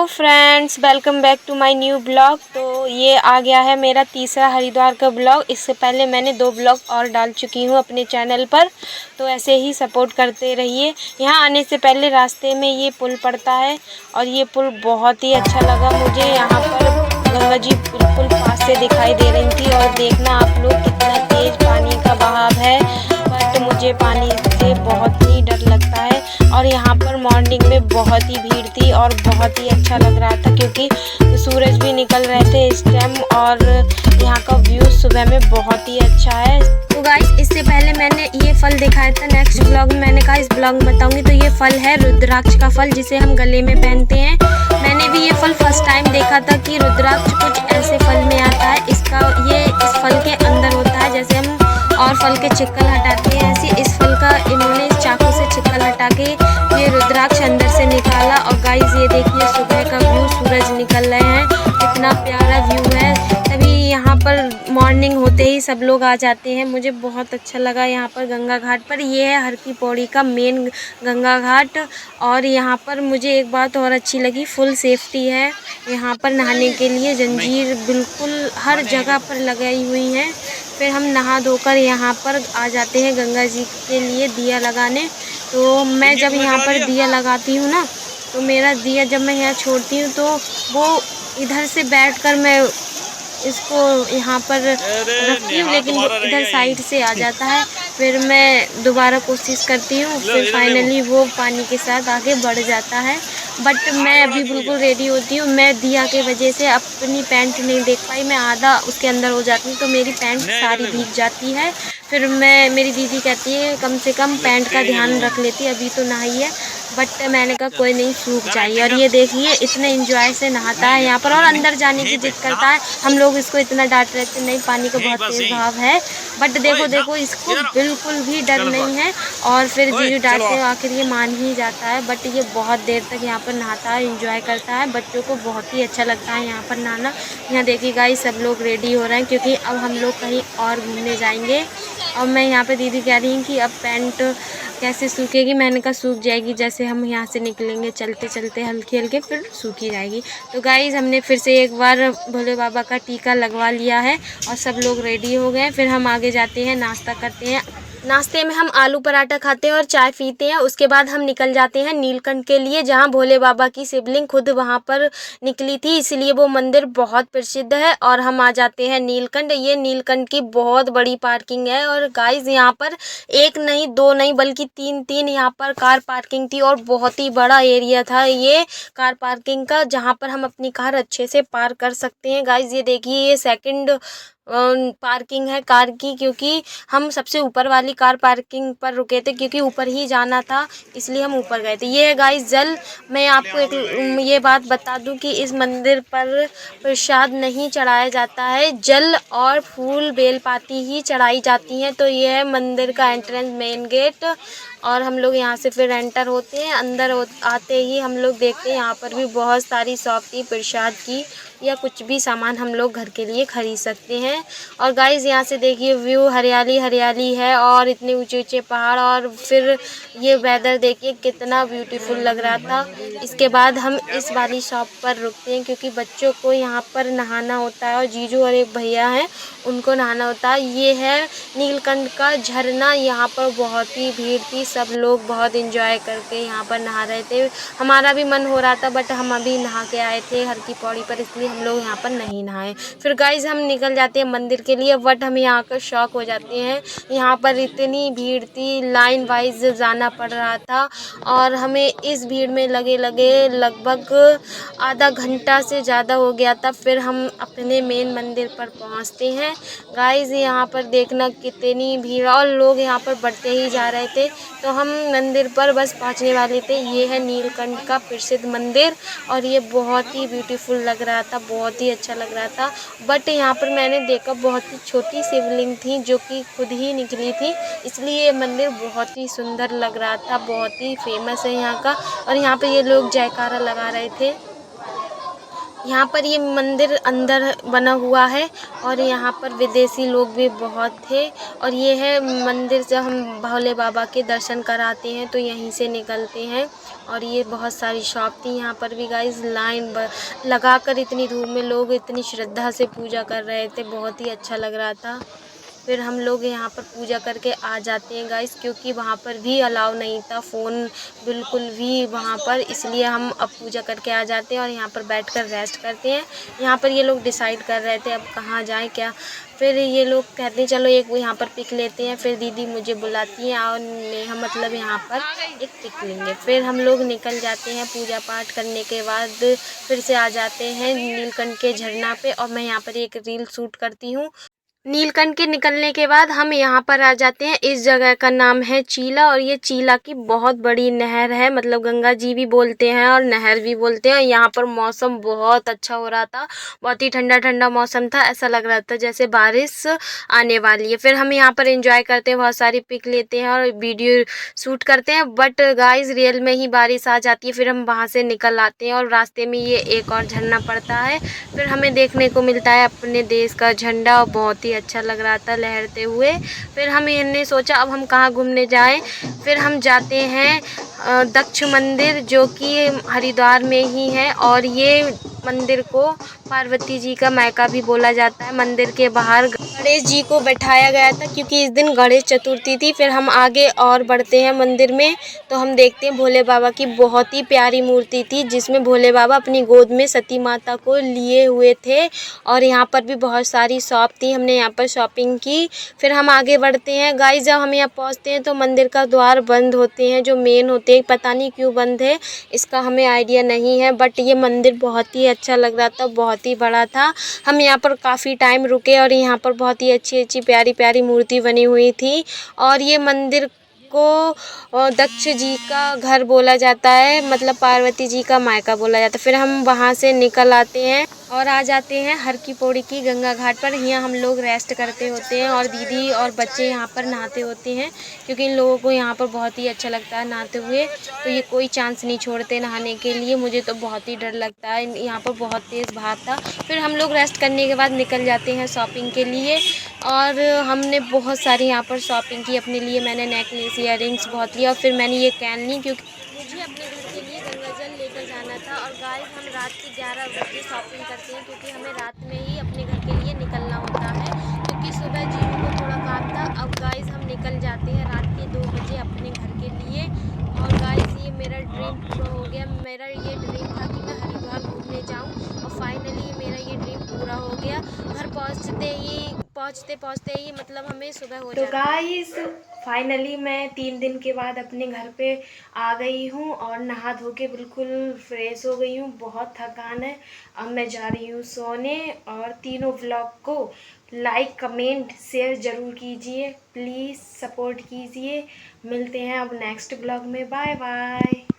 Friends, welcome back to my new blog. तो ये आ गया है मेरा तीसरा हरिद्वार का ब्लॉग। इससे पहले मैंने 2 ब्लॉग और डाल चुकी हूँ अपने चैनल पर, तो ऐसे ही सपोर्ट करते रहिए। यहाँ आने से पहले रास्ते में ये पुल पड़ता है और ये पुल बहुत ही अच्छा लगा मुझे। यहाँ पर गंगा जी बिल्कुल पास से दिखाई दे रही थी और देखना आप लोग कितना तेज पानी का बहाव है, बट मुझे पानी से बहुत ही डर लगता है। और यहाँ पर मॉर्निंग में बहुत ही भीड़ थी और बहुत ही अच्छा लग रहा था क्योंकि सूरज भी निकल रहे थे इस टाइम, और यहाँ का व्यू सुबह में बहुत ही अच्छा है। तो गाइस, इससे पहले मैंने ये फल दिखाया था, नेक्स्ट ब्लॉग में मैंने कहा इस ब्लॉग में बताऊंगी। तो ये फल है रुद्राक्ष का फल, जिसे हम गले में पहनते हैं। मैंने भी ये फल फर्स्ट टाइम देखा था कि रुद्राक्ष कुछ ऐसे फल में आता है। इस फल के अंदर होता है, जैसे हम और फल के छिक्कल हटाते हैं, ऐसे इस फल का इन्होंने इस चाकू से छिक्कल हटा के ये रुद्राक्ष अंदर से निकाला। और गाइस ये देखिए सुबह का व्यू, सूरज निकल रहे हैं, कितना प्यारा व्यू है। तभी यहाँ पर मॉर्निंग होते ही सब लोग आ जाते हैं। मुझे बहुत अच्छा लगा यहाँ पर गंगा घाट पर। ये है हर की पौड़ी का मेन गंगा घाट। और यहाँ पर मुझे एक बात और अच्छी लगी, फुल सेफ्टी है यहाँ पर नहाने के लिए। जंजीर बिल्कुल हर जगह पर लगाई हुई हैं। फिर हम नहा धोकर यहाँ पर आ जाते हैं गंगा जी के लिए दिया लगाने। तो मैं जब यहाँ पर दिया लगाती हूँ ना, तो मेरा दिया जब मैं यहाँ छोड़ती हूँ तो वो इधर से बैठकर मैं इसको यहाँ पर रखती हूँ, लेकिन वो इधर साइड से आ जाता है। फिर मैं दोबारा कोशिश करती हूँ, फिर फाइनली वो पानी के साथ आगे बढ़ जाता है। बट मैं अभी बिल्कुल रेडी होती हूँ। मैं दिया के वजह से अपनी पैंट नहीं देख पाई, मैं आधा उसके अंदर हो जाती हूँ, तो मेरी पैंट सारी भीग जाती है। फिर मेरी दीदी कहती है कम से कम पैंट का ध्यान रख लेती, अभी तो नहाई है। बट मैंने कहा कोई नहीं, सूख जाइए। और ये देखिए इतने एंजॉय से नहाता है यहाँ पर, और अंदर जाने की जिद करता है। हम लोग इसको इतना डांट रहे थे, नहीं पानी का बहुत तेज बहाव है, बट देखो इसको बिल्कुल भी डर नहीं है। और फिर जीजू डांटते हैं, आखिर ये मान ही जाता है। बट ये बहुत देर तक यहाँ पर नहाता है, एंजॉय करता है। बच्चों को बहुत ही अच्छा लगता है यहाँ पर नहाना। यहाँ देखिए गाइस, सब लोग रेडी हो रहे हैं क्योंकि अब हम लोग कहीं और घूमने जाएंगे। और मैं यहाँ पे दीदी कह रही हैं कि अब पैंट कैसे सूखेगी। मैंने कहा सूख जाएगी, जैसे हम यहाँ से निकलेंगे चलते चलते हल्की हल्के, फिर सूखी जाएगी। तो गाइस, हमने फिर से एक बार भोले बाबा का टीका लगवा लिया है और सब लोग रेडी हो गए। फिर हम आगे जाते हैं, नाश्ता करते हैं। नाश्ते में हम आलू पराठा खाते हैं और चाय पीते हैं। उसके बाद हम निकल जाते हैं नीलकंठ के लिए, जहाँ भोले बाबा की शिवलिंग खुद वहाँ पर निकली थी, इसलिए वो मंदिर बहुत प्रसिद्ध है। और हम आ जाते हैं नीलकंठ। ये नीलकंठ की बहुत बड़ी पार्किंग है। और गाइस, यहाँ पर एक नहीं, 2 नहीं, बल्कि 3 यहाँ पर कार पार्किंग थी और बहुत ही बड़ा एरिया था ये कार पार्किंग का, जहाँ पर हम अपनी कार अच्छे से पार्क कर सकते हैं। गाइस ये देखिए, ये सेकंड पार्किंग है कार की, क्योंकि हम सबसे ऊपर वाली कार पार्किंग पर रुके थे, क्योंकि ऊपर ही जाना था, इसलिए हम ऊपर गए थे। ये है गाइस जल। मैं आपको एक ये बात बता दूं कि इस मंदिर पर प्रसाद नहीं चढ़ाया जाता है, जल और फूल बेलपाती ही चढ़ाई जाती हैं। तो ये है मंदिर का एंट्रेंस, मेन गेट। और हम लोग यहाँ से फिर एंटर होते हैं। अंदर आते ही हम लोग देखते हैं यहाँ पर भी बहुत सारी शॉप थी प्रसाद की, या कुछ भी सामान हम लोग घर के लिए खरीद सकते हैं। और गाइस यहाँ से देखिए व्यू, हरियाली हरियाली है और इतने ऊंचे ऊंचे पहाड़, और फिर ये वेदर देखिए कितना ब्यूटीफुल लग रहा था। इसके बाद हम इस वाली शॉप पर रुकते हैं, क्योंकि बच्चों को यहाँ पर नहाना होता है और जीजू और एक भैया हैं उनको नहाना होता है। ये है नीलकंठ का झरना। यहाँ पर बहुत ही भीड़ थी, सब लोग बहुत इंजॉय करके यहाँ पर नहा रहे थे। हमारा भी मन हो रहा था, बट हम अभी नहा के आए थे हर की पौड़ी पर, इसलिए हम लोग यहाँ पर नहीं नहाए। फिर गाइस हम निकल जाते हैं मंदिर के लिए, बट हम यहाँ आकर शॉक हो जाते हैं। यहाँ पर इतनी भीड़ थी, लाइन वाइज जाना पड़ रहा था, और हमें इस भीड़ में लगे लगभग आधा घंटा से ज़्यादा हो गया था। फिर हम अपने मेन मंदिर पर पहुँचते हैं। गाइस यहाँ पर देखना कितनी भीड़, और लोग यहाँ पर बढ़ते ही जा रहे थे। तो हम मंदिर पर बस पहुँचने वाले थे। ये है नीलकंठ का प्रसिद्ध मंदिर, और ये बहुत ही ब्यूटीफुल लग रहा था, बहुत ही अच्छा लग रहा था। बट यहाँ पर मैंने देखा बहुत ही छोटी शिवलिंग थी, जो कि खुद ही निकली थी, इसलिए ये मंदिर बहुत ही सुंदर लग रहा था, बहुत ही फेमस है यहाँ का। और यहाँ पे ये लोग जयकारा लगा रहे थे। यहाँ पर ये मंदिर अंदर बना हुआ है और यहाँ पर विदेशी लोग भी बहुत थे। और ये है मंदिर, जब हम भोले बाबा के दर्शन कराते हैं तो यहीं से निकलते हैं। और ये बहुत सारी शॉप थी यहाँ पर भी गाइस, लाइन लगाकर इतनी धूप में लोग इतनी श्रद्धा से पूजा कर रहे थे, बहुत ही अच्छा लग रहा था। फिर हम लोग यहाँ पर पूजा करके आ जाते हैं गाइस, क्योंकि वहाँ पर भी अलाउ नहीं था फ़ोन बिल्कुल भी वहाँ पर, इसलिए हम अब पूजा करके आ जाते हैं और यहाँ पर बैठकर रेस्ट करते हैं। यहाँ पर ये लोग डिसाइड कर रहे थे अब कहाँ जाएं क्या। फिर ये लोग कहते हैं चलो एक यहाँ पर पिक लेते हैं। फिर दीदी मुझे बुलाती हैं और नेहा मतलब यहाँ पर एक पिक लेंगे। फिर हम लोग निकल जाते हैं पूजा पाठ करने के बाद, फिर से आ जाते हैं नीलकंठ के झरना पे और मैं यहाँ पर एक रील शूट करती हूँ। नीलकंठ के निकलने के बाद हम यहाँ पर आ जाते हैं। इस जगह का नाम है चीला और ये चीला की बहुत बड़ी नहर है, मतलब गंगा जी भी बोलते हैं और नहर भी बोलते हैं। यहाँ पर मौसम बहुत अच्छा हो रहा था, बहुत ही ठंडा ठंडा मौसम था, ऐसा लग रहा था जैसे बारिश आने वाली है। फिर हम यहाँ पर एंजॉय करते हैं, बहुत सारी पिक लेते हैं और वीडियो शूट करते हैं। बट गाइस रियल में ही बारिश आ जाती है। फिर हम वहाँ से निकल आते हैं और रास्ते में ये एक और झरना पड़ता है। फिर हमें देखने को मिलता है अपने देश का झंडा और बहुत ही अच्छा लग रहा था लहरते हुए। फिर हमने सोचा अब हम कहाँ घूमने जाएं। फिर हम जाते हैं दक्ष मंदिर, जो कि हरिद्वार में ही है और ये मंदिर को पार्वती जी का मायका भी बोला जाता है। मंदिर के बाहर गणेश जी को बैठाया गया था क्योंकि इस दिन गणेश चतुर्थी थी। फिर हम आगे और बढ़ते हैं मंदिर में तो हम देखते हैं भोले बाबा की बहुत ही प्यारी मूर्ति थी, जिसमें भोले बाबा अपनी गोद में सती माता को लिए हुए थे। और यहाँ पर भी बहुत सारी शॉप थी, हमने यहाँ पर शॉपिंग की। फिर हम आगे बढ़ते हैं गाइस, जब हम यहाँ पहुँचते हैं तो मंदिर का द्वार बंद होते हैं, जो मेन होते हैं, पता नहीं क्यों बंद है, इसका हमें आइडिया नहीं है। बट ये मंदिर बहुत ही अच्छा लग रहा था, बहुत ही बड़ा था। हम यहाँ पर काफ़ी टाइम रुके और यहाँ पर बहुत ही अच्छी अच्छी प्यारी प्यारी मूर्ति बनी हुई थी। और ये मंदिर को दक्ष जी का घर बोला जाता है, मतलब पार्वती जी का मायका बोला जाता है। फिर हम वहाँ से निकल आते हैं और आ जाते हैं हर की पौड़ी की गंगा घाट पर। यहाँ हम लोग रेस्ट करते होते हैं और दीदी और बच्चे यहाँ पर नहाते होते हैं, क्योंकि इन लोगों को यहाँ पर बहुत ही अच्छा लगता है नहाते हुए, तो ये कोई चांस नहीं छोड़ते नहाने के लिए। मुझे तो बहुत ही डर लगता है, यहाँ पर बहुत तेज़ बहाव था। फिर हम लोग रेस्ट करने के बाद निकल जाते हैं शॉपिंग के लिए और हमने बहुत सारी यहाँ पर शॉपिंग की अपने लिए। मैंने नेकलेस इयररिंग्स बहुत लिया और फिर मैंने ये कैन ली, क्योंकि मुझे अपने घर के लिए गंगा जल लेकर जाना था। और गाइस हम रात के 11 बजे शॉपिंग करते हैं, क्योंकि हमें रात में ही अपने घर के लिए निकलना होता है, क्योंकि सुबह जीजू को थोड़ा काम था। अब गाइस हम निकल जाते हैं रात के 2 बजे अपने घर के लिए। और गाइस ये मेरा ड्रीम पूरा हो गया। मेरा ये ड्रीम था कि मैं हरिद्वार घूमने जाऊँ और फाइनली मेरा ये ड्रीम पूरा हो गया। घर पहुँचते ही मतलब हमें सुबह हो जाती है। तो गाइस फाइनली मैं 3 दिन के बाद अपने घर पे आ गई हूँ और नहा धो के बिल्कुल फ्रेश हो गई हूँ। बहुत थकान है, अब मैं जा रही हूँ सोने। और तीनों व्लॉग को लाइक कमेंट शेयर ज़रूर कीजिए, प्लीज़ सपोर्ट कीजिए। मिलते हैं अब नेक्स्ट व्लॉग में, बाय बाय।